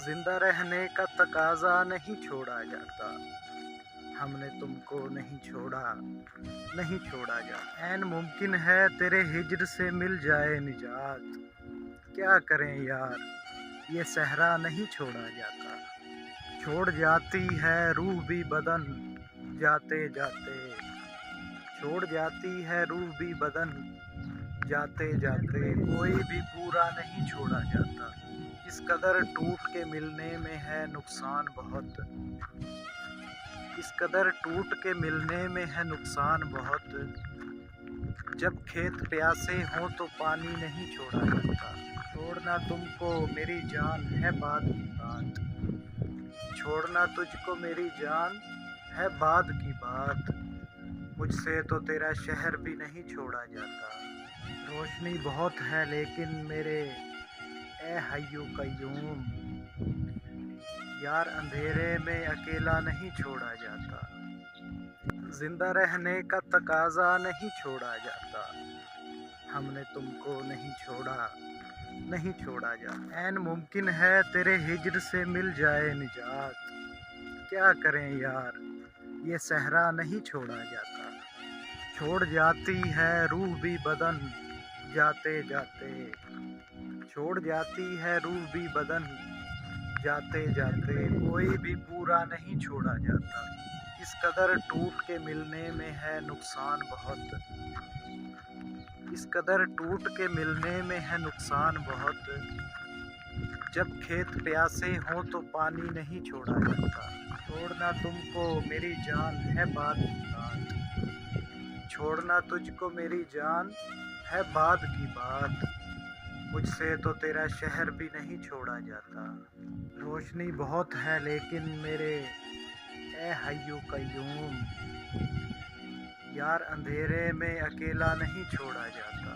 زندہ رہنے کا تقاضا نہیں چھوڑا جاتا، ہم نے تم کو نہیں چھوڑا، نہیں چھوڑا جاتا۔ عین ممکن ہے تیرے ہجر سے مل جائے نجات، کیا کریں یار یہ صحرا نہیں چھوڑا جاتا۔ چھوڑ جاتی ہے روح بھی بدن جاتے جاتے، چھوڑ جاتی ہے روح بھی بدن جاتے جاتے، کوئی بھی پورا نہیں چھوڑا جاتا۔ اس قدر ٹوٹ کے ملنے میں ہے نقصان بہت، اس قدر ٹوٹ کے ملنے میں ہے نقصان بہت، جب کھیت پیاسے ہوں تو پانی نہیں چھوڑا جاتا۔ چھوڑنا تم کو میری جان ہے بعد کی بات، چھوڑنا تجھ کو میری جان ہے بعد کی بات، مجھ سے تو تیرا شہر بھی نہیں چھوڑا جاتا۔ روشنی بہت ہے لیکن میرے اے حی قیوم، یار اندھیرے میں اکیلا نہیں چھوڑا جاتا۔ زندہ رہنے کا تقاضا نہیں چھوڑا جاتا، ہم نے تم کو نہیں چھوڑا، نہیں چھوڑا جاتا۔ عین ممکن ہے تیرے ہجر سے مل جائے نجات، کیا کریں یار یہ صحرا نہیں چھوڑا جاتا۔ چھوڑ جاتی ہے روح بھی بدن جاتے جاتے، چھوڑ جاتی ہے روح بھی بدن جاتے جاتے، کوئی بھی پورا نہیں چھوڑا جاتا۔ اس قدر ٹوٹ کے ملنے میں ہے نقصان بہت، اس قدر ٹوٹ کے ملنے میں ہے نقصان بہت، جب کھیت پیاسے ہوں تو پانی نہیں چھوڑا جاتا۔ چھوڑنا تم کو میری جان ہے بعد کی بات، چھوڑنا تجھ کو میری جان ہے بعد کی بات، مجھ سے تو تیرا شہر بھی نہیں چھوڑا جاتا۔ روشنی بہت ہے لیکن میرے اے حی قیوم، یار اندھیرے میں اکیلا نہیں چھوڑا جاتا۔